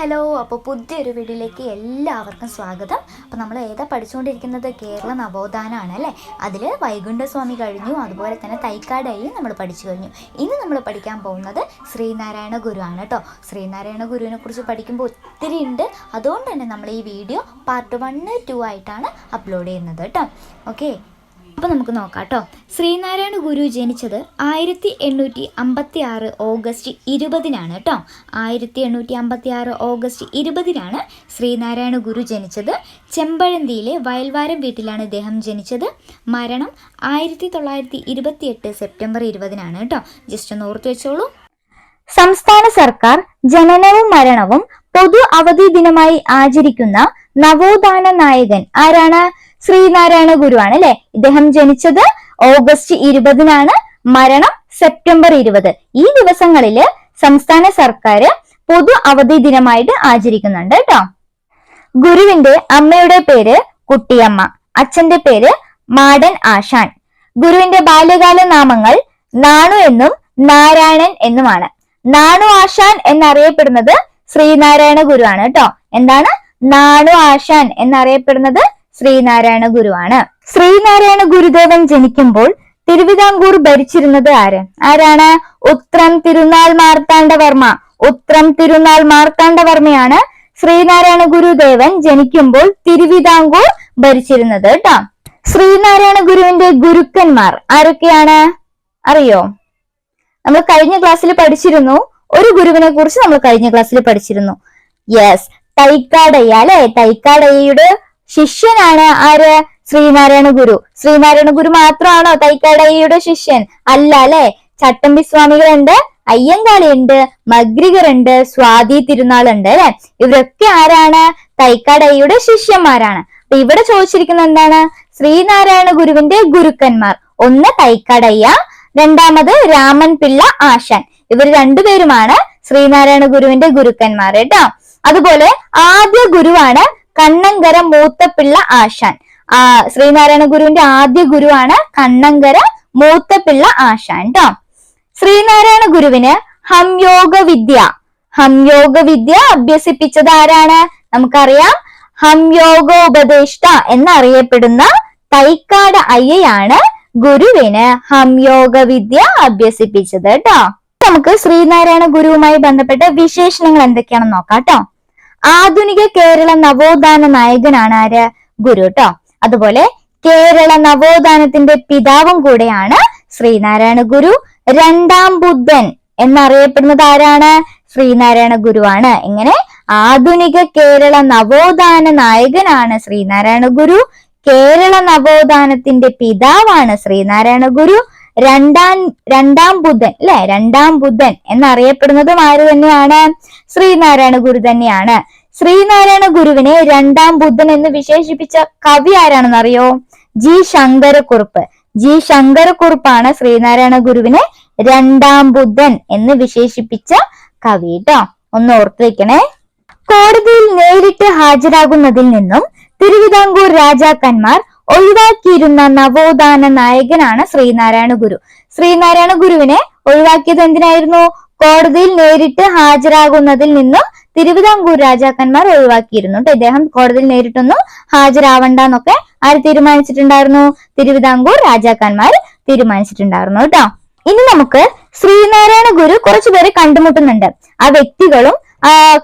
Hello, അപ്പോൾ പുതിയൊരു വീഡിയോയിലേക്ക് എല്ലാവർക്കും സ്വാഗതം. അപ്പോൾ നമ്മൾ പഠിച്ചുകൊണ്ടിരിക്കുന്നത് കേരള നവോത്ഥാനമാണ് അല്ലേ. അതിൽ വൈകുണ്ഠസ്വാമി കഴിഞ്ഞു, അതുപോലെ തന്നെ തൈക്കാടയും നമ്മൾ പഠിച്ചു കഴിഞ്ഞു. ഇനി നമ്മൾ പഠിക്കാൻ പോകുന്നത് ശ്രീനാരായണ ഗുരു ആണ് കേട്ടോ. ശ്രീനാരായണ ഗുരുവിനെ കുറിച്ച് പഠിക്കുമ്പോൾ ഒത്തിരി ഉണ്ട്. അതുകൊണ്ട് തന്നെ നമ്മൾ ഈ വീഡിയോ പാർട്ട് 1, 2 ആയിട്ടാണ് അപ്ലോഡ് ചെയ്യുന്നത് കേട്ടോ. ഓക്കെ, അപ്പോൾ നമുക്ക് നോക്കാം കേട്ടോ. ശ്രീനാരായണ ഗുരു ജനിച്ചത് 1856 ഓഗസ്റ്റ് 20-നാണ് കേട്ടോ. 1856 ഓഗസ്റ്റ് 20-നാണ് ശ്രീനാരായണ ഗുരു ജനിച്ചത്. ചെമ്പഴന്തിയിലെ വയൽവാരം വീട്ടിലാണ് ഇദ്ദേഹം ജനിച്ചത്. മരണം 1928 സെപ്റ്റംബർ 20-നാണ് കേട്ടോ. ജസ്റ്റ് ഒന്ന് ഓർത്ത് വെച്ചോളൂ. സംസ്ഥാന സർക്കാർ ജനനവും മരണവും പൊതു അവധി ദിനമായി ആചരിക്കുന്ന നവോത്ഥാന നായകൻ ആരാണ്? ശ്രീനാരായണ ഗുരു ആണ് അല്ലെ. ഇദ്ദേഹം ജനിച്ചത് ഓഗസ്റ്റ് 20-നാണ്, മരണം സെപ്റ്റംബർ 20. ഈ ദിവസങ്ങളില് സംസ്ഥാന സർക്കാർ പൊതു അവധി ദിനമായിട്ട് ആചരിക്കുന്നുണ്ട് കേട്ടോ. ഗുരുവിന്റെ അമ്മയുടെ പേര് കുട്ടിയമ്മ, അച്ഛന്റെ പേര് മാടൻ ആശാൻ. ഗുരുവിന്റെ ബാല്യകാല നാമങ്ങൾ നാണു എന്നും നാരായണൻ എന്നുമാണ്. നാണു ആശാൻ എന്നറിയപ്പെടുന്നത് ശ്രീനാരായണ ഗുരു ആണ് കേട്ടോ. എന്താണ്? നാണു ആശാൻ എന്നറിയപ്പെടുന്നത് ശ്രീനാരായണ ഗുരുവാണ്. ശ്രീനാരായണ ഗുരുദേവൻ ജനിക്കുമ്പോൾ തിരുവിതാംകൂർ ഭരിച്ചിരുന്നത് ആരാണ്? ഉത്രം തിരുനാൾ മാർത്താണ്ഡവർമ്മ. ഉത്രം തിരുനാൾ മാർത്താണ്ഡവർമ്മയാണ് ശ്രീനാരായണ ഗുരുദേവൻ ജനിക്കുമ്പോൾ തിരുവിതാംകൂർ ഭരിച്ചിരുന്നത് കേട്ടോ. ശ്രീനാരായണ ഗുരുവിന്റെ ഗുരുക്കന്മാർ ആരൊക്കെയാണ് അറിയോ? നമ്മൾ കഴിഞ്ഞ ക്ലാസ്സിൽ പഠിച്ചിരുന്നു. ഒരു ഗുരുവിനെ കുറിച്ച് നമ്മൾ കഴിഞ്ഞ ക്ലാസ്സിൽ പഠിച്ചിരുന്നു. യെസ്, തൈക്കാടയ്യ അല്ലെ. തൈക്കാടയ്യയുടെ ശിഷ്യനാണ് ആര്? ശ്രീനാരായണ ഗുരു. ശ്രീനാരായണ ഗുരു മാത്രമാണോ തൈക്കാടയ്യയുടെ ശിഷ്യൻ? അല്ല അല്ലെ. ചട്ടമ്പി സ്വാമികളുണ്ട്, അയ്യങ്കാളിയുണ്ട്, മഗ്രികറുണ്ട്, സ്വാതി തിരുനാളുണ്ട് അല്ലെ. ഇവരൊക്കെ ആരാണ്? തൈക്കാടയ്യയുടെ ശിഷ്യന്മാരാണ്. അപ്പൊ ഇവിടെ ചോദിച്ചിരിക്കുന്നത് എന്താണ്? ശ്രീനാരായണ ഗുരുവിന്റെ ഗുരുക്കന്മാർ. ഒന്ന് തൈക്കാടയ്യ, രണ്ടാമത് രാമൻ പിള്ള ആശാൻ. ഇവർ രണ്ടുപേരുമാണ് ശ്രീനാരായണ ഗുരുവിന്റെ ഗുരുക്കന്മാർ കേട്ടോ. അതുപോലെ ആദ്യ ഗുരുവാണ് കണ്ണങ്കര മൂത്തപിള്ള ആശാൻ. ശ്രീനാരായണ ഗുരുവിന്റെ ആദ്യ ഗുരുവാണ് കണ്ണങ്കര മൂത്തപിള്ള ആശാൻ ട്ടോ. ശ്രീനാരായണ ഗുരുവിന് ഹംയോഗ വിദ്യ അഭ്യസിപ്പിച്ചത് ആരാണ്? നമുക്കറിയാം, ഹംയോഗോപദേഷ്ട എന്നറിയപ്പെടുന്ന തൈക്കാട് അയ്യയാണ് ഗുരുവിന് ഹംയോഗ വിദ്യ അഭ്യസിപ്പിച്ചത് കേട്ടോ. നമുക്ക് ശ്രീനാരായണ ഗുരുവുമായി ബന്ധപ്പെട്ട വിശേഷണങ്ങൾ എന്തൊക്കെയാണെന്ന് നോക്കാം കേട്ടോ. ആധുനിക കേരള നവോത്ഥാന നായകനാണ് ആര്? ഗുരു ട്ടോ. അതുപോലെ കേരള നവോത്ഥാനത്തിന്റെ പിതാവും കൂടെയാണ് ശ്രീനാരായണ ഗുരു. രണ്ടാം ബുദ്ധൻ എന്നറിയപ്പെടുന്നത് ആരാണ്? ശ്രീനാരായണ ഗുരുവാണ്. ഇങ്ങനെ ആധുനിക കേരള നവോത്ഥാന നായകനാണ് ശ്രീനാരായണ ഗുരു. കേരള നവോത്ഥാനത്തിന്റെ പിതാവാണ് ശ്രീനാരായണ ഗുരു. രണ്ടാം ബുദ്ധൻ അല്ലെ. രണ്ടാം ബുദ്ധൻ എന്നറിയപ്പെടുന്നതും ആര് തന്നെയാണ്? ശ്രീനാരായണ ഗുരു തന്നെയാണ്. ശ്രീനാരായണ ഗുരുവിനെ രണ്ടാം ബുദ്ധൻ എന്ന് വിശേഷിപ്പിച്ച കവി ആരാണെന്ന് അറിയോ? ജി ശങ്കരക്കുറുപ്പ്. ജി ശങ്കരക്കുറുപ്പാണ് ശ്രീനാരായണ ഗുരുവിനെ രണ്ടാം ബുദ്ധൻ എന്ന് വിശേഷിപ്പിച്ച കവി ട്ടോ. ഒന്ന് ഓർത്തു വെക്കണേ. കോടതിയിൽ നേരിട്ട് ഹാജരാകുന്നതിൽ നിന്നും തിരുവിതാംകൂർ രാജാക്കന്മാർ ഒഴിവാക്കിയിരുന്ന നവോത്ഥാന നായകനാണ് ശ്രീനാരായണ ഗുരു. ശ്രീനാരായണ ഗുരുവിനെ ഒഴിവാക്കിയത് എന്തിനായിരുന്നു? കോടതിയിൽ നേരിട്ട് ഹാജരാകുന്നതിൽ നിന്നും തിരുവിതാംകൂർ രാജാക്കന്മാർ ഒഴിവാക്കിയിരുന്നു. ഇദ്ദേഹം കോടതിയിൽ നേരിട്ടൊന്നും ഹാജരാവണ്ടെന്നൊക്കെ ആര് തീരുമാനിച്ചിട്ടുണ്ടായിരുന്നു? തിരുവിതാംകൂർ രാജാക്കന്മാർ തീരുമാനിച്ചിട്ടുണ്ടായിരുന്നു കേട്ടോ. ഇനി നമുക്ക് ശ്രീനാരായണ ഗുരു കുറച്ചുപേരെ കണ്ടുമുട്ടുന്നുണ്ട്. ആ വ്യക്തികളും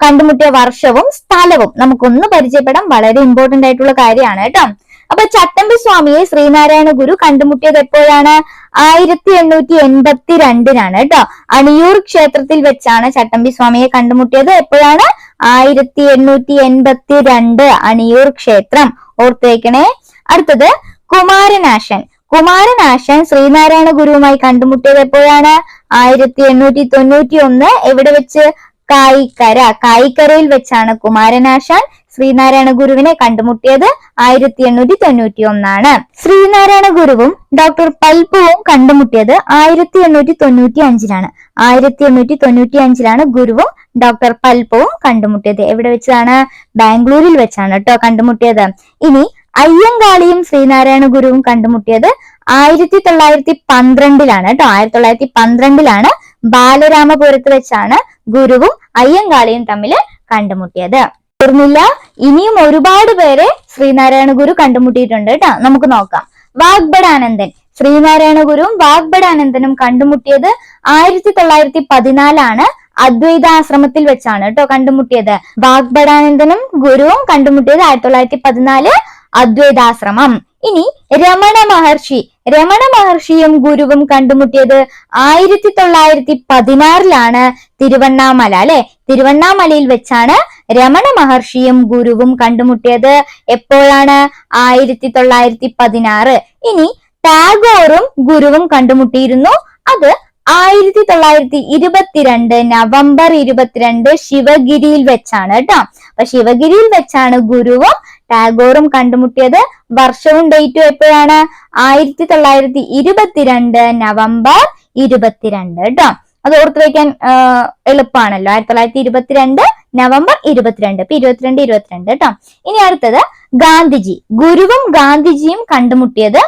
കണ്ടുമുട്ടിയ വർഷവും സ്ഥലവും നമുക്കൊന്ന് പരിചയപ്പെടാം. വളരെ ഇമ്പോർട്ടന്റ് ആയിട്ടുള്ള കാര്യമാണ് കേട്ടോ. അപ്പൊ ചട്ടമ്പി സ്വാമിയെ ശ്രീനാരായണ ഗുരു കണ്ടുമുട്ടിയത് എപ്പോഴാണ്? 1882-നാണ് കേട്ടോ. അണിയൂർ ക്ഷേത്രത്തിൽ വെച്ചാണ് ചട്ടമ്പി സ്വാമിയെ കണ്ടുമുട്ടിയത്. എപ്പോഴാണ്? 1882 അണിയൂർ ക്ഷേത്രം. ഓർത്തു വെക്കണേ. അടുത്തത് കുമാരനാശൻ. കുമാരനാശൻ ശ്രീനാരായണ ഗുരുവുമായി കണ്ടുമുട്ടിയത് എപ്പോഴാണ്? 1891. എവിടെ വെച്ച്? കായിക്കരയിൽ വെച്ചാണ് കുമാരനാശാൻ ശ്രീനാരായണ ഗുരുവിനെ കണ്ടുമുട്ടിയത്. 1891. ശ്രീനാരായണ ഗുരുവും ഡോക്ടർ പൽപ്പുവും കണ്ടുമുട്ടിയത് 1895-ലാണ്. 1895-ലാണ് ഗുരുവും ഡോക്ടർ പൽപ്പുവും കണ്ടുമുട്ടിയത്. എവിടെ വെച്ചാണ്? ബാംഗ്ലൂരിൽ വെച്ചാണ് കേട്ടോ കണ്ടുമുട്ടിയത്. ഇനി അയ്യങ്കാളിയും ശ്രീനാരായണ ഗുരുവും കണ്ടുമുട്ടിയത് 1912-ലാണ് കേട്ടോ. 1912-ലാണ് ബാലരാമപുരത്ത് വെച്ചാണ് ഗുരുവും അയ്യങ്കാളിയും തമ്മിൽ കണ്ടുമുട്ടിയത്. തീർന്നില്ല, ഇനിയും ഒരുപാട് പേരെ ശ്രീനാരായണ ഗുരു കണ്ടുമുട്ടിയിട്ടുണ്ട് കേട്ടോ. നമുക്ക് നോക്കാം. വാഗ്ഭടാനന്ദൻ. ശ്രീനാരായണ ഗുരുവും വാഗ്ഭടാനന്ദനും കണ്ടുമുട്ടിയത് 1914 അദ്വൈതാശ്രമത്തിൽ വെച്ചാണ് കേട്ടോ കണ്ടുമുട്ടിയത്. വാഗ്ഭടാനന്ദനും ഗുരുവും കണ്ടുമുട്ടിയത് 1914 അദ്വൈതാശ്രമം. ഇനി രമണ മഹർഷിയും ഗുരുവും കണ്ടുമുട്ടിയത് 1916 തിരുവണ്ണാമല അല്ലെ. തിരുവണ്ണാമലയിൽ വെച്ചാണ് രമണ മഹർഷിയും ഗുരുവും കണ്ടുമുട്ടിയത്. എപ്പോഴാണ്? 1916. ഇനി ടാഗോറും ഗുരുവും കണ്ടുമുട്ടിയിരുന്നു. അത് 1922 നവംബർ 22 ശിവഗിരിയിൽ വെച്ചാണ് കേട്ടോ. അപ്പൊ ശിവഗിരിയിൽ വെച്ചാണ് ഗുരുവും ടാഗോറും കണ്ടുമുട്ടിയത്. വർഷവും ഡേറ്റും എപ്പോഴാണ്? 1922 നവംബർ 22 കേട്ടോ. അത് ഓർത്തു വയ്ക്കാൻ എളുപ്പമാണല്ലോ. 1922 നവംബർ 22. ഇപ്പൊ 22 കേട്ടോ. ഇനി അടുത്തത് ഗാന്ധിജി. ഗുരുവും ഗാന്ധിജിയും കണ്ടുമുട്ടിയത്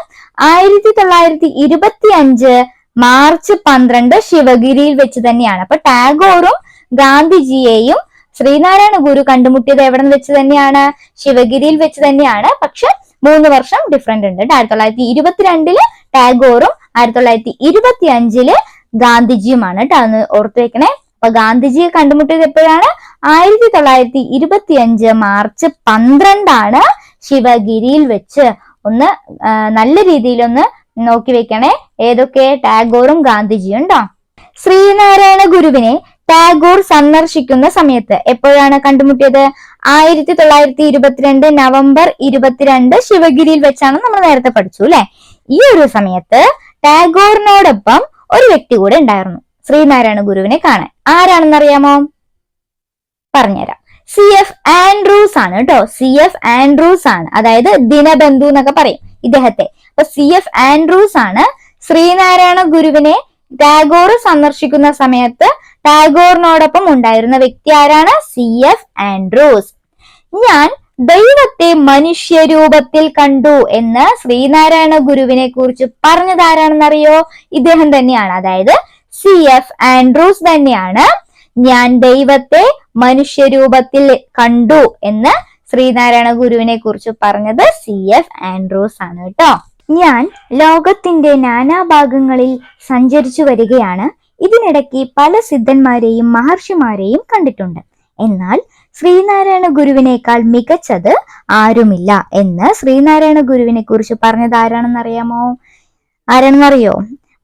1925 മാർച്ച് 12 ശിവഗിരിയിൽ വെച്ച് തന്നെയാണ്. അപ്പൊ ടാഗോറും ഗാന്ധിജിയെയും ശ്രീനാരായണ ഗുരു കണ്ടുമുട്ടിയത് എവിടെ വെച്ച് തന്നെയാണ്? ശിവഗിരിയിൽ വെച്ച് തന്നെയാണ്. പക്ഷെ 3 വർഷം ഡിഫറൻറ്റ് ഉണ്ട്. 1922 ടാഗോറും 1925 ഗാന്ധിജിയുമാണ് കേട്ടോ. അന്ന് ഓർത്തു വെക്കണേ. അപ്പൊ ഗാന്ധിജിയെ കണ്ടുമുട്ടിയത് എപ്പോഴാണ്? 1925 മാർച്ച് 12 ശിവഗിരിയിൽ വെച്ച്. ഒന്ന് നല്ല രീതിയിലൊന്ന് നോക്കി വെക്കണേ. ഏതൊക്കെ? ടാഗോറും ഗാന്ധിജിയും ഉണ്ടോ. ശ്രീനാരായണ ഗുരുവിനെ ടാഗോർ സന്ദർശിക്കുന്ന സമയത്ത് എപ്പോഴാണ് കണ്ടുമുട്ടിയത്? 1922 നവംബർ 22 ശിവഗിരിയിൽ വെച്ചാണ് നമ്മൾ നേരത്തെ പഠിച്ചു അല്ലെ. ഈ ഒരു സമയത്ത് ടാഗോറിനോടൊപ്പം ഒരു വ്യക്തി കൂടെ ഉണ്ടായിരുന്നു ശ്രീനാരായണ ഗുരുവിനെ കാണാൻ. ആരാണെന്നറിയാമോ? പറഞ്ഞുതരാം. CF ആൻഡ്രൂസ് ആണ് കേട്ടോ. CF ആൻഡ്രൂസ് ആണ്. അതായത് ദിനബന്ധു എന്നൊക്കെ പറയും ഇദ്ദേഹത്തെ. അപ്പൊ CF ആൻഡ്രൂസ് ആണ് ശ്രീനാരായണ ഗുരുവിനെ ടാഗോർ സന്ദർശിക്കുന്ന സമയത്ത് ടാഗോറിനോടൊപ്പം ഉണ്ടായിരുന്ന വ്യക്തി. ആരാണ്? CF Andrews. ഞാൻ ദൈവത്തെ മനുഷ്യരൂപത്തിൽ കണ്ടു എന്ന് ശ്രീനാരായണ ഗുരുവിനെ കുറിച്ച് പറഞ്ഞത് ആരാണെന്നറിയോ? ഇദ്ദേഹം തന്നെയാണ്. അതായത് CF ആൻഡ്രൂസ് തന്നെയാണ് ഞാൻ ദൈവത്തെ മനുഷ്യരൂപത്തിൽ കണ്ടു എന്ന് ശ്രീനാരായണ ഗുരുവിനെ കുറിച്ച് പറഞ്ഞത്. CF ആൻഡ്രൂസ് ആണ് കേട്ടോ. ഞാൻ ലോകത്തിന്റെ നാനാഭാഗങ്ങളിൽ സഞ്ചരിച്ചു വരികയാണ്. ഇതിനിടയ്ക്ക് പല സിദ്ധന്മാരെയും മഹർഷിമാരെയും കണ്ടിട്ടുണ്ട്. എന്നാൽ ശ്രീനാരായണ ഗുരുവിനേക്കാൾ മികച്ചത് ആരുമില്ല എന്ന് ശ്രീനാരായണ ഗുരുവിനെ കുറിച്ച് പറഞ്ഞത് ആരാണെന്നറിയാമോ? ആരാണെന്നറിയോ?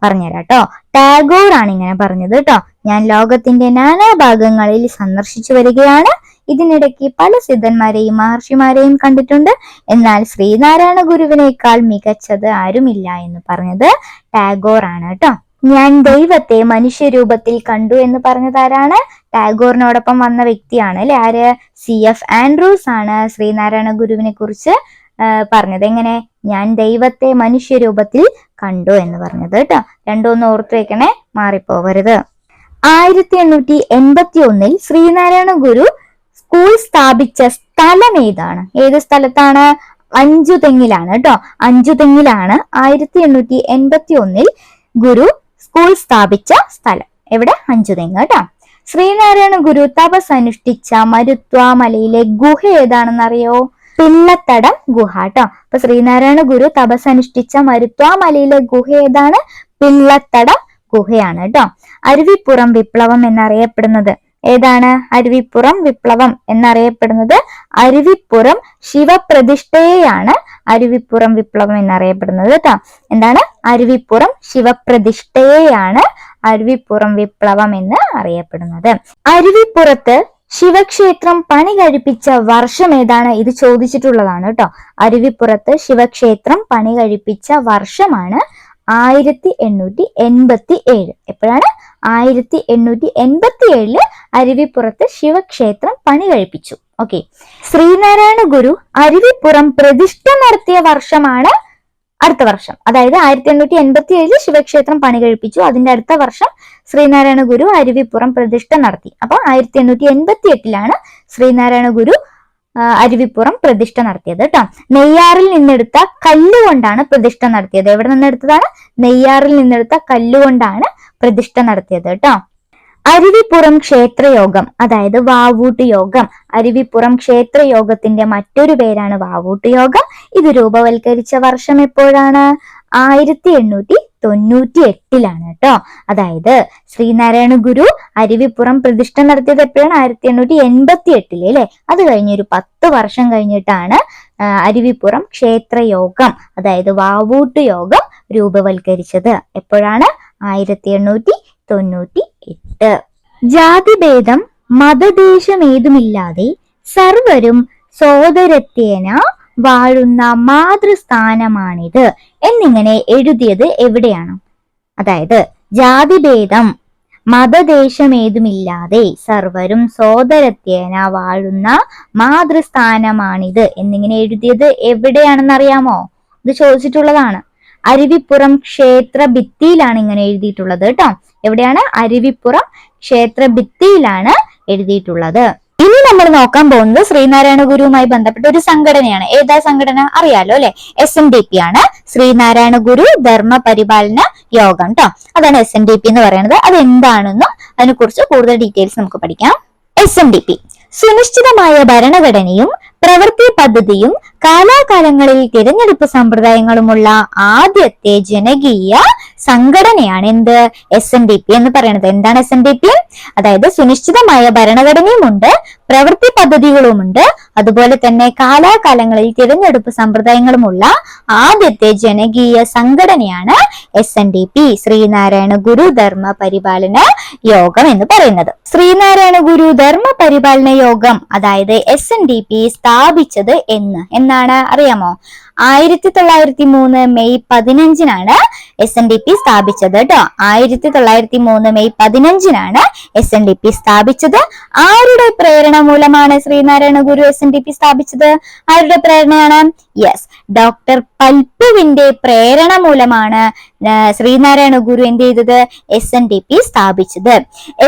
പറഞ്ഞുതരാട്ടോ. ടാഗോർ ആണ് ഇങ്ങനെ പറഞ്ഞത് കേട്ടോ. ഞാൻ ലോകത്തിന്റെ നാനാഭാഗങ്ങളിൽ സന്ദർശിച്ചു വരികയാണ്. ഇതിനിടയ്ക്ക് പല സിദ്ധന്മാരെയും മഹർഷിമാരെയും കണ്ടിട്ടുണ്ട്. എന്നാൽ ശ്രീനാരായണ ഗുരുവിനേക്കാൾ മികച്ചത് ആരുമില്ല എന്ന് പറഞ്ഞത് ടാഗോർ ആണ് കേട്ടോ. ഞാൻ ദൈവത്തെ മനുഷ്യരൂപത്തിൽ കണ്ടു എന്ന് പറഞ്ഞത് ആരാണ്? ടാഗോറിനോടൊപ്പം വന്ന വ്യക്തിയാണ് അല്ലെ. ആര്? CF ആൻഡ്രൂസ് ആണ് ശ്രീനാരായണ ഗുരുവിനെ കുറിച്ച് പറഞ്ഞത്. എങ്ങനെ? ഞാൻ ദൈവത്തെ മനുഷ്യരൂപത്തിൽ കണ്ടു എന്ന് പറഞ്ഞത് കേട്ടോ. രണ്ടൊന്ന് ഓർത്തു വെക്കണേ, മാറിപ്പോവരുത്. 1881 ശ്രീനാരായണ ഗുരു സ്കൂൾ സ്ഥാപിച്ച സ്ഥലം ഏതാണ്? ഏത് സ്ഥലത്താണ്? അഞ്ചുതെങ്ങിലാണ് കേട്ടോ. അഞ്ചുതെങ്ങിലാണ് 1881 ഗുരു സ്കൂൾ സ്ഥാപിച്ച സ്ഥലം. എവിടെ? അഞ്ചുതെങ്ങ് കേട്ടോ. ശ്രീനാരായണ ഗുരു തപസ് അനുഷ്ഠിച്ച മരുത്വാമലയിലെ ഗുഹ ഏതാണെന്നറിയോ? പിള്ളത്തടം ഗുഹ കേട്ടോ. അപ്പൊ ശ്രീനാരായണ ഗുരു തപസ് അനുഷ്ഠിച്ച മരുത്വാമലയിലെ ഗുഹ ഏതാണ്? പിള്ളത്തടം ഗുഹയാണ് കേട്ടോ. അരുവിപ്പുറം വിപ്ലവം എന്നറിയപ്പെടുന്നത് ഏതാണ്? അരുവിപ്പുറം വിപ്ലവം എന്നറിയപ്പെടുന്നത് അരുവിപ്പുറം ശിവപ്രതിഷ്ഠയെയാണ് അരുവിപ്പുറം വിപ്ലവം എന്നറിയപ്പെടുന്നത് കേട്ടോ. എന്താണ്? അരുവിപ്പുറം ശിവപ്രതിഷ്ഠയെയാണ് അരുവിപ്പുറം വിപ്ലവം എന്ന് അറിയപ്പെടുന്നത്. അരുവിപ്പുറത്ത് ശിവക്ഷേത്രം പണി കഴിപ്പിച്ച വർഷം ഏതാണ്? ഇത് ചോദിച്ചിട്ടുള്ളതാണ് കേട്ടോ. അരുവിപ്പുറത്ത് ശിവക്ഷേത്രം പണി കഴിപ്പിച്ച വർഷമാണ് 1887. എപ്പോഴാണ്? 1887 അരുവിപ്പുറത്ത് ശിവക്ഷേത്രം പണി കഴിപ്പിച്ചു. ഓക്കെ. ശ്രീനാരായണ ഗുരു അരുവിപ്പുറം പ്രതിഷ്ഠ നടത്തിയ വർഷമാണ് അടുത്ത വർഷം. അതായത് 1887 ശിവക്ഷേത്രം പണി കഴിപ്പിച്ചു. അതിന്റെ അടുത്ത വർഷം ശ്രീനാരായണ ഗുരു അരുവിപ്പുറം പ്രതിഷ്ഠ നടത്തി. അപ്പൊ 1888 ശ്രീനാരായണ ഗുരു അരുവിപ്പുറം പ്രതിഷ്ഠ നടത്തിയത് കേട്ടോ. നെയ്യാറിൽ നിന്നെടുത്ത കല്ലുകൊണ്ടാണ് പ്രതിഷ്ഠ നടത്തിയത്. എവിടെ നിന്നെടുത്തതാണ്? നെയ്യാറിൽ നിന്നെടുത്ത കല്ലുകൊണ്ടാണ് പ്രതിഷ്ഠ നടത്തിയത് കേട്ടോ. അരുവിപ്പുറം ക്ഷേത്രയോഗം, അതായത് വാവൂട്ട് യോഗം. അരുവിപ്പുറം ക്ഷേത്രയോഗത്തിന്റെ മറ്റൊരു പേരാണ് വാവൂട്ട് യോഗം. ഇത് രൂപവൽക്കരിച്ച വർഷം എപ്പോഴാണ്? 1898 കേട്ടോ. അതായത് ശ്രീനാരായണ ഗുരു അരുവിപ്പുറം പ്രതിഷ്ഠ നടത്തിയത് എപ്പോഴാണ്? 1888 അല്ലെ. അത് കഴിഞ്ഞൊരു 10 വർഷം കഴിഞ്ഞിട്ടാണ് അരുവിപ്പുറം ക്ഷേത്രയോഗം, അതായത് വാവൂട്ട് യോഗം രൂപവൽക്കരിച്ചത്. എപ്പോഴാണ്? 1898. ജാതിഭേദം മതദേശമേതുമില്ലാതെ സർവരും സോദരത്വേന വാഴുന്ന മാതൃസ്ഥാനമാണിത് എന്നിങ്ങനെ എഴുതിയത് എവിടെയാണ്? അതായത് ജാതിഭേദം മതദേശമേതുമില്ലാതെ സർവരും സോദരത്വേന വാഴുന്ന മാതൃസ്ഥാനമാണിത് എന്നിങ്ങനെ എഴുതിയത് എവിടെയാണെന്ന് അറിയാമോ? ഇത് ചോദിച്ചിട്ടുള്ളതാണ്. അരുവിപ്പുറം ക്ഷേത്ര ഭിത്തിയിലാണ് ഇങ്ങനെ എഴുതിയിട്ടുള്ളത് കേട്ടോ. എവിടെയാണ്? അരുവിപ്പുറം ക്ഷേത്ര ഭിത്തിയിലാണ് എഴുതിയിട്ടുള്ളത്. ഇനി നമ്മൾ നോക്കാൻ പോകുന്നത് ശ്രീനാരായണ ഗുരുവുമായി ബന്ധപ്പെട്ട ഒരു സംഘടനയാണ്. ഏതാ സംഘടന? അറിയാലോ അല്ലെ. SNDP ആണ്, ശ്രീനാരായണ ഗുരു ധർമ്മ പരിപാലന യോഗം കേട്ടോ. അതാണ് SNDP എന്ന് പറയുന്നത്. അത് എന്താണെന്നും അതിനെക്കുറിച്ച് കൂടുതൽ ഡീറ്റെയിൽസ് നമുക്ക് പഠിക്കാം. SNDP സുനിശ്ചിതമായ ഭരണഘടനയും പ്രവൃത്തി പദ്ധതിയും കാലാകാലങ്ങളിൽ തിരഞ്ഞെടുപ്പ് സമ്പ്രദായങ്ങളുമുള്ള ആദ്യത്തെ ജനകീയ സംഘടനയാണ് എന്ത്? SNDP എന്ന് പറയുന്നത്. എന്താണ് SNDP? അതായത് സുനിശ്ചിതമായ ഭരണഘടനയുമുണ്ട്, പ്രവൃത്തി പദ്ധതികളുമുണ്ട്, അതുപോലെ തന്നെ കാലാകാലങ്ങളിൽ തിരഞ്ഞെടുപ്പ് സമ്പ്രദായങ്ങളുമുള്ള ആദ്യത്തെ ജനകീയ സംഘടനയാണ് SNDP, ശ്രീനാരായണ ഗുരു ധർമ്മ പരിപാലന യോഗം എന്ന് പറയുന്നത്. ശ്രീനാരായണ ഗുരു ധർമ്മ പരിപാലന യോഗം അതായത് SNDP സ്ഥാപിച്ചത് എന്നാണ് അറിയാമോ? 1903 മെയ് 15 SNDP സ്ഥാപിച്ചത് കേട്ടോ. 1903 മെയ് 15 SNDP സ്ഥാപിച്ചത്. ആരുടെ പ്രേരണ മൂലമാണ് ശ്രീനാരായണ ഗുരു SNDP സ്ഥാപിച്ചത്? ആരുടെ പ്രേരണയാണ്? യെസ്, ഡോക്ടർ പൽപ്പുവിന്റെ പ്രേരണ മൂലമാണ് ശ്രീനാരായണ ഗുരു എന്ത് ചെയ്തത്? SNDP സ്ഥാപിച്ചത്.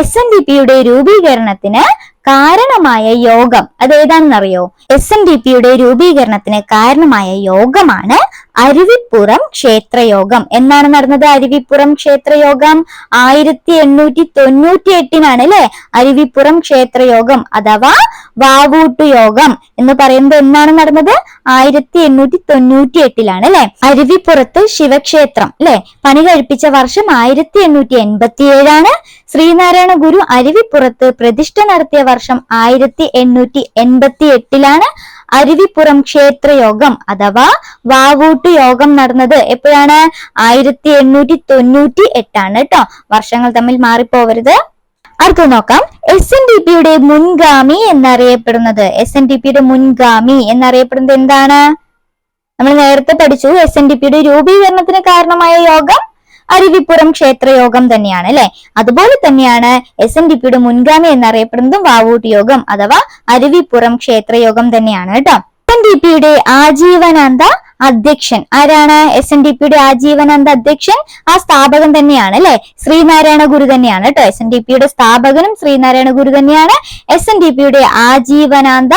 SNDPയുടെ രൂപീകരണത്തിന് കാരണമായ യോഗം അതേതാണെന്നറിയോ? SNDPയുടെ രൂപീകരണത്തിന് കാരണമായ യോഗമാണ് അരുവിപ്പുറം ക്ഷേത്രയോഗം. എന്നാണ് നടന്നത് അരുവിപ്പുറം ക്ഷേത്രയോഗം? 1898 അല്ലെ അരുവിപ്പുറം ക്ഷേത്രയോഗം അഥവാ വാവൂട്ട് യോഗം എന്ന് പറയുന്നത് എന്നാണ് നടന്നത്? 1898 അല്ലെ. അരുവിപ്പുറത്ത് ശിവക്ഷേത്രം അല്ലെ പണി കഴിപ്പിച്ച വർഷം 1887. ശ്രീനാരായണ ഗുരു അരുവിപ്പുറത്ത് പ്രതിഷ്ഠ നടത്തിയ വർഷം 1888. അരുവിപ്പുറം ക്ഷേത്രയോഗം അഥവാ വാവൂട്ട് യോഗം നടന്നത് എപ്പോഴാണ്? 1898 കേട്ടോ. വർഷങ്ങൾ തമ്മിൽ മാറിപ്പോവരുത്. അടുത്ത് നോക്കാം. SNDPയുടെ മുൻഗാമി എന്നറിയപ്പെടുന്നത്. SNDPയുടെ മുൻഗാമി എന്നറിയപ്പെടുന്നത് എന്താണ്? നമ്മൾ നേരത്തെ പഠിച്ചു. SNDPയുടെ രൂപീകരണത്തിന് കാരണമായ യോഗം അരുവിപ്പുറം ക്ഷേത്രയോഗം തന്നെയാണ് അല്ലെ. അതുപോലെ തന്നെയാണ് SNDPയുടെ മുൻഗാമി എന്നറിയപ്പെടുന്നതും വാവൂട്ട് യോഗം അഥവാ അരുവിപ്പുറം ക്ഷേത്രയോഗം തന്നെയാണ് കേട്ടോ. SNDPയുടെ ആജീവനാന്ത അധ്യക്ഷൻ ആരാണ്? SNDPയുടെ ആജീവനാന്ത അധ്യക്ഷൻ ആ സ്ഥാപകൻ തന്നെയാണ് അല്ലെ, ശ്രീനാരായണ ഗുരു തന്നെയാണ് കേട്ടോ. SNDPയുടെ സ്ഥാപകനും ശ്രീനാരായണ ഗുരു തന്നെയാണ്. SNDPയുടെ ആജീവനാന്ത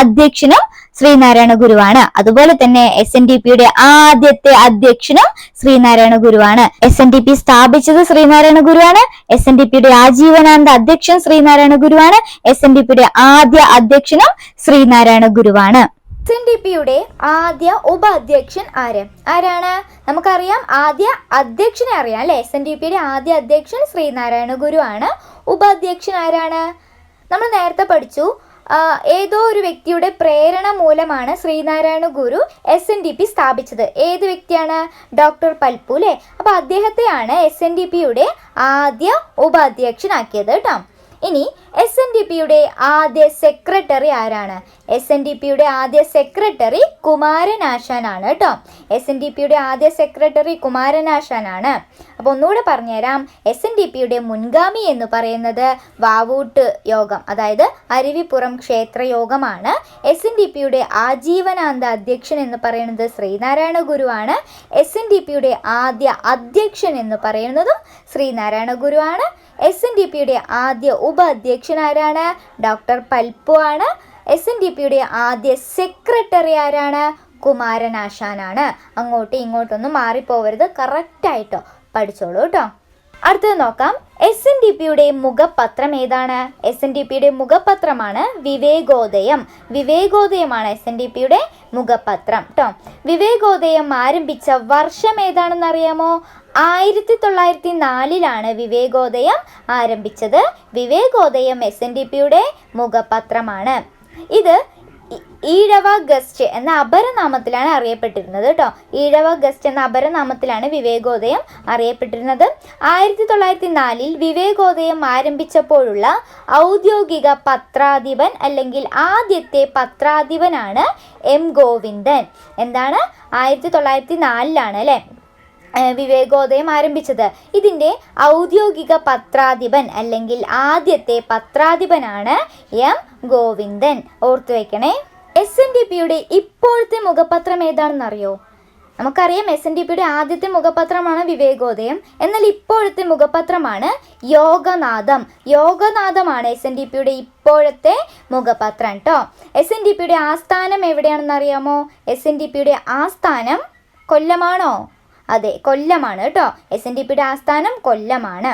അധ്യക്ഷനും ശ്രീനാരായണ ഗുരുവാണ്. അതുപോലെ തന്നെ SNDPയുടെ ആദ്യത്തെ അധ്യക്ഷനും ശ്രീനാരായണ ഗുരുവാണ്. SNDP സ്ഥാപിച്ചത് ശ്രീനാരായണ ഗുരുവാണ്. SNDPയുടെ ആജീവനാന്ത അധ്യക്ഷൻ ശ്രീനാരായണ ഗുരുവാണ്. SNDPയുടെ ആദ്യ അധ്യക്ഷനും ശ്രീനാരായണ ഗുരുവാണ്. SNDPയുടെ ആദ്യ ഉപാധ്യക്ഷൻ ആരാണ്? നമുക്കറിയാം, ആദ്യ അധ്യക്ഷനെ അറിയാം അല്ലെ. SNDPയുടെ ആദ്യ അധ്യക്ഷൻ ശ്രീനാരായണ ഗുരു ആണ്. ഉപാധ്യക്ഷൻ ആരാണ്? നമ്മൾ നേരത്തെ പഠിച്ചു. ഏതോ ഒരു വ്യക്തിയുടെ പ്രേരണ മൂലമാണ് ശ്രീനാരായണ ഗുരു SNDP സ്ഥാപിച്ചത്. ഏത് വ്യക്തിയാണ്? ഡോക്ടർ പൽപ്പു അല്ലെ. അപ്പൊ അദ്ദേഹത്തെയാണ് SNDPയുടെ ആദ്യ ഉപാധ്യക്ഷനാക്കിയത് കേട്ടോ. ഇനി SNDPയുടെ ആദ്യ സെക്രട്ടറി ആരാണ്? SNDPയുടെ ആദ്യ സെക്രട്ടറി കുമാരനാശാനാണ് കേട്ടോ. SNDPയുടെ ആദ്യ സെക്രട്ടറി കുമാരനാശാനാണ്. അപ്പോൾ ഒന്നുകൂടെ പറഞ്ഞുതരാം. SNDPയുടെ മുൻഗാമി എന്ന് പറയുന്നത് വാവൂട്ട് യോഗം അതായത് അരുവിപ്പുറം ക്ഷേത്രയോഗമാണ്. SNDPയുടെ ആജീവനാന്ത അധ്യക്ഷൻ എന്ന് പറയുന്നത് ശ്രീനാരായണ ഗുരുവാണ്. SNDPയുടെ ആദ്യ അധ്യക്ഷൻ എന്ന് പറയുന്നതും ശ്രീനാരായണ ഗുരുവാണ്. SNDPയുടെ ആദ്യ ഉപാധ്യക്ഷൻ ആരാണ്? ഡോക്ടർ പൽപ്പു ആണ്. SNDPയുടെ ആദ്യ സെക്രട്ടറി ആരാണ്? കുമാരനാശാനാണ്. അങ്ങോട്ടും ഇങ്ങോട്ടൊന്നും മാറിപ്പോവരുത്, കറക്റ്റായിട്ടോ പഠിച്ചോളൂ കേട്ടോ. അടുത്തത് നോക്കാം. SNDPയുടെ മുഖപത്രം ഏതാണ്? SNDPയുടെ മുഖപത്രമാണ് വിവേകോദയം. വിവേകോദയമാണ് SNDPയുടെ മുഖപത്രം കേട്ടോ. വിവേകോദയം ആരംഭിച്ച വർഷം ഏതാണെന്ന് അറിയാമോ? 1904 വിവേകോദയം ആരംഭിച്ചത്. വിവേകോദയം SNDPയുടെ മുഖപത്രമാണ്. ഇത് ഈഴവ ഗസ്റ്റ് എന്ന അപരനാമത്തിലാണ് അറിയപ്പെട്ടിരുന്നത് കേട്ടോ. ഈഴവ ഗസ്റ്റ് എന്ന അപരനാമത്തിലാണ് വിവേകോദയം അറിയപ്പെട്ടിരുന്നത്. 1904 വിവേകോദയം ആരംഭിച്ചപ്പോഴുള്ള ഔദ്യോഗിക പത്രാധിപൻ അല്ലെങ്കിൽ ആദ്യത്തെ പത്രാധിപനാണ് M. ഗോവിന്ദൻ. എന്താണ്? 1904 അല്ലേ വിവേകോദയം ആരംഭിച്ചത്. ഇതിൻ്റെ ഔദ്യോഗിക പത്രാധിപൻ അല്ലെങ്കിൽ ആദ്യത്തെ പത്രാധിപനാണ് M. ഗോവിന്ദൻ. ഓർത്തു വയ്ക്കണേ. SNDPയുടെ ഇപ്പോഴത്തെ മുഖപത്രം ഏതാണെന്ന് അറിയോ? നമുക്കറിയാം SNDPയുടെ ആദ്യത്തെ മുഖപത്രമാണ് വിവേകോദയം. എന്നാൽ ഇപ്പോഴത്തെ മുഖപത്രമാണ് യോഗനാഥം. യോഗനാഥമാണ് SNDPയുടെ ഇപ്പോഴത്തെ മുഖപത്രം കേട്ടോ. SNDPയുടെ ആസ്ഥാനം എവിടെയാണെന്ന് അറിയാമോ? SNDPയുടെ ആസ്ഥാനം കൊല്ലമാണോ? അതെ, കൊല്ലമാണ് കേട്ടോ. SNDPയുടെ ആസ്ഥാനം കൊല്ലമാണ്.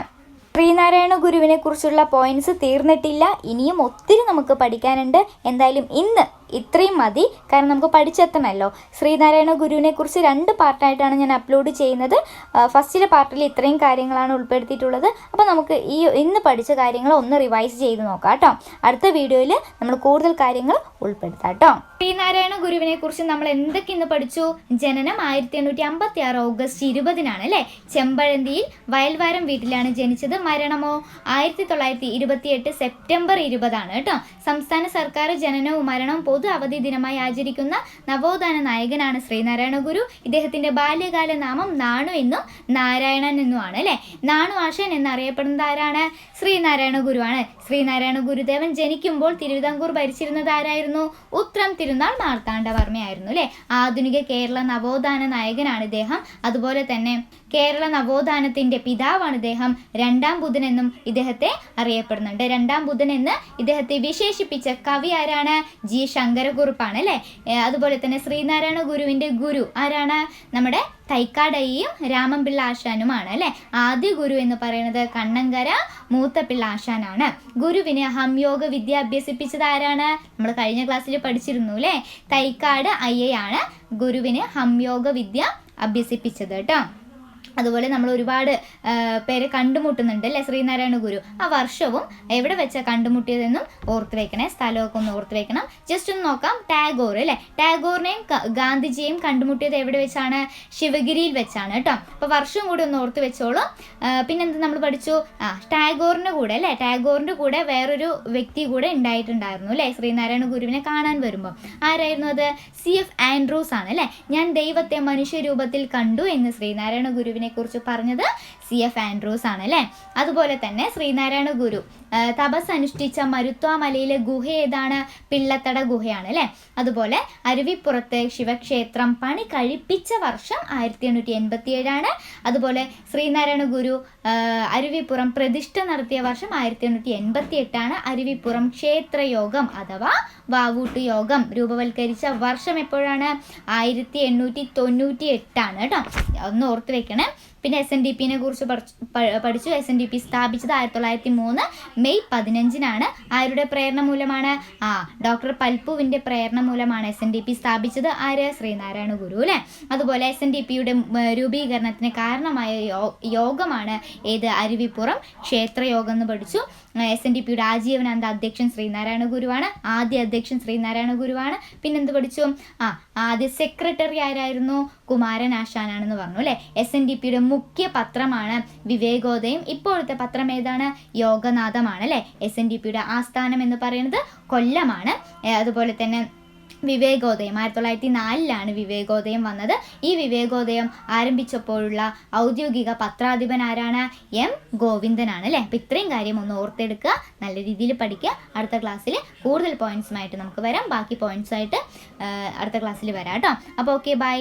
ശ്രീനാരായണ ഗുരുവിനെ കുറിച്ചുള്ള പോയിന്റ്സ് തീർന്നിട്ടില്ല. ഇനിയും ഒത്തിരി നമുക്ക് പഠിക്കാനുണ്ട്. എന്തായാലും ഇന്ന് ഇത്രയും മതി, കാരണം നമുക്ക് പഠിച്ചെത്തണമല്ലോ. ശ്രീനാരായണ ഗുരുവിനെ കുറിച്ച് 2 പാർട്ടായിട്ടാണ് ഞാൻ അപ്ലോഡ് ചെയ്യുന്നത്. ഫസ്റ്റിലെ പാർട്ടിൽ ഇത്രയും കാര്യങ്ങളാണ് ഉൾപ്പെടുത്തിയിട്ടുള്ളത്. അപ്പോൾ നമുക്ക് ഇന്ന് പഠിച്ച കാര്യങ്ങൾ ഒന്ന് റിവൈസ് ചെയ്ത് നോക്കാം കേട്ടോ. അടുത്ത വീഡിയോയിൽ നമ്മൾ കൂടുതൽ കാര്യങ്ങൾ ഉൾപ്പെടുത്താം കേട്ടോ. ശ്രീനാരായണ ഗുരുവിനെ കുറിച്ച് നമ്മൾ എന്തൊക്കെ ഇന്ന് പഠിച്ചു? ജനനം 1856 ഓഗസ്റ്റ് 20 അല്ലേ? ചെമ്പഴന്തിയിൽ വയൽവാരം വീട്ടിലാണ് ജനിച്ചത്. മരണമോ 1928 സെപ്റ്റംബർ 20 കേട്ടോ. സംസ്ഥാന സർക്കാർ ജനനവും മരണവും പൊതു അവധി ദിനമായി ആചരിക്കുന്ന നവോത്ഥാന നായകനാണ് ശ്രീനാരായണ ഗുരു. ഇദ്ദേഹത്തിന്റെ ബാല്യകാല നാമം നാണു എന്നും നാരായണൻ എന്നുമാണ് അല്ലേ? നാണു ആശാൻ എന്നറിയപ്പെടുന്നത് ആരാണ്? ശ്രീനാരായണ ഗുരുവാണ്. ശ്രീനാരായണ ഗുരുദേവൻ ജനിക്കുമ്പോൾ തിരുവിതാംകൂർ ഭരിച്ചിരുന്നത് ആരായിരുന്നു? ഉത്രം തിരുനാൾ മാർത്താണ്ഡവർമ്മയായിരുന്നു അല്ലേ? ആധുനിക കേരള നവോത്ഥാന നായകനാണ് ഇദ്ദേഹം. അതുപോലെ തന്നെ കേരള നവോത്ഥാനത്തിന്റെ പിതാവാണ് ഇദ്ദേഹം. 2ാം ബുധൻ എന്നും ഇദ്ദേഹത്തെ അറിയപ്പെടുന്നുണ്ട്. 2ാം ബുധൻ എന്ന് ഇദ്ദേഹത്തെ വിശേഷിപ്പിച്ച കവി ആരാണ്? G. ശങ്കരക്കുറുപ്പാണ് അല്ലേ? അതുപോലെ തന്നെ ശ്രീനാരായണ ഗുരുവിന്റെ ഗുരു ആരാണ്? നമ്മുടെ തൈക്കാടയ്യും രാമൻപിള്ള ആശാനുമാണ് അല്ലേ? ആദ്യ ഗുരു എന്ന് പറയുന്നത് കണ്ണങ്കര മൂത്തപിള്ള ആശാനാണ്. ഗുരുവിന് ഹംയോഗ വിദ്യ അഭ്യസിപ്പിച്ചത് ആരാണ്? നമ്മൾ കഴിഞ്ഞ ക്ലാസ്സിൽ പഠിച്ചിരുന്നു അല്ലേ? തൈക്കാട് അയ്യയാണ് ഗുരുവിന് ഹംയോഗ വിദ്യ അഭ്യസിപ്പിച്ചത് കേട്ടോ. അതുപോലെ നമ്മൾ ഒരുപാട് പേരെ കണ്ടുമുട്ടുന്നുണ്ട് അല്ലേ ശ്രീനാരായണ ഗുരു. ആ വർഷവും എവിടെ വെച്ചാൽ കണ്ടുമുട്ടിയതെന്നും ഓർത്ത് വെക്കണേ. സ്ഥലമൊക്കെ ഒന്ന് ഓർത്ത് വെക്കണം. ജസ്റ്റ് ഒന്ന് നോക്കാം. ടാഗോർ അല്ലേ? ടാഗോറിനെയും ഗാന്ധിജിയെയും കണ്ടുമുട്ടിയത് എവിടെ വെച്ചാണ്? ശിവഗിരിയിൽ വെച്ചാണ് കേട്ടോ. അപ്പോൾ വർഷവും കൂടി ഒന്ന് ഓർത്ത് വെച്ചോളൂ. പിന്നെന്ത് നമ്മൾ പഠിച്ചു? ടാഗോറിൻ്റെ കൂടെ അല്ലേ? ടാഗോറിൻ്റെ കൂടെ വേറൊരു വ്യക്തി കൂടെ ഉണ്ടായിട്ടുണ്ടായിരുന്നു അല്ലേ ശ്രീനാരായണ ഗുരുവിനെ കാണാൻ വരുമ്പോൾ. ആരായിരുന്നു അത്? CF ആൻഡ്രൂസ് ആണ് അല്ലേ? ഞാൻ ദൈവത്തെ മനുഷ്യരൂപത്തിൽ കണ്ടു എന്ന് ശ്രീനാരായണ ഗുരുവിനെ കുറിച്ച് പറഞ്ഞത് CF ആൻഡ്രൂസ് ആണ് അല്ലേ? അതുപോലെ തന്നെ ശ്രീനാരായണ ഗുരു തപസ് അനുഷ്ഠിച്ച മരുത്വാമലയിലെ ഗുഹ ഏതാണ്? പിള്ളത്തട ഗുഹയാണ് അല്ലേ? അതുപോലെ അരുവിപ്പുറത്ത് ശിവക്ഷേത്രം പണി കഴിപ്പിച്ച വർഷം 1887. അതുപോലെ ശ്രീനാരായണ ഗുരു അരുവിപ്പുറം പ്രതിഷ്ഠ നടത്തിയ വർഷം 1888. അരുവിപ്പുറം ക്ഷേത്രയോഗം അഥവാ വാവൂട്ട് യോഗം രൂപവൽക്കരിച്ച വർഷം എപ്പോഴാണ്? 1898 കേട്ടോ. ഒന്ന് ഓർത്ത് വെക്കണേ. പിന്നെ SNDPനെ കുറിച്ച് പഠിച്ചു. SNDP സ്ഥാപിച്ചത് 1903 മെയ് 15 ആരുടെ പ്രേരണ മൂലമാണ്? ഡോക്ടർ പൽപ്പുവിൻ്റെ പ്രേരണ മൂലമാണ് SNDP സ്ഥാപിച്ചത്. ആര്? ശ്രീനാരായണ ഗുരു അല്ലേ? അതുപോലെ SNDPയുടെ രൂപീകരണത്തിന് കാരണമായ യോഗമാണ് ഏത്? അരുവിപ്പുറം ക്ഷേത്രയോഗം എന്ന് പഠിച്ചു. SNDPയുടെ ആജീവനാന്ത അധ്യക്ഷൻ ശ്രീനാരായണ ഗുരുവാണ്. ആദ്യ അധ്യക്ഷൻ ശ്രീനാരായണ ഗുരുവാണ്. പിന്നെന്ത് പഠിച്ചു? ആദ്യ സെക്രട്ടറി ആരായിരുന്നു? കുമാരൻ ആശാനാണെന്ന് പറഞ്ഞു അല്ലേ? SNDPയുടെ മുഖ്യ പത്രമാണ് വിവേകോദയം. ഇപ്പോഴത്തെ പത്രം ഏതാണ്? യോഗനാഥമാണ് അല്ലേ? SNDPയുടെ ആസ്ഥാനം എന്ന് പറയുന്നത് കൊല്ലമാണ്. അതുപോലെ തന്നെ വിവേകോദയം 1904 വിവേകോദയം വന്നത്. ഈ വിവേകോദയം ആരംഭിച്ചപ്പോഴുള്ള ഔദ്യോഗിക പത്രാധിപൻ ആരാണ്? M. ഗോവിന്ദനാണ് അല്ലേ? അപ്പോൾ ഇത്രയും കാര്യം ഒന്ന് ഓർത്തെടുക്കുക, നല്ല രീതിയിൽ പഠിക്കുക. അടുത്ത ക്ലാസ്സിൽ കൂടുതൽ പോയിന്റ്സുമായിട്ട് നമുക്ക് വരാം. ബാക്കി പോയിന്റ്സായിട്ട് അടുത്ത ക്ലാസ്സിൽ വരാം കേട്ടോ. അപ്പോൾ ഓക്കെ, ബൈ.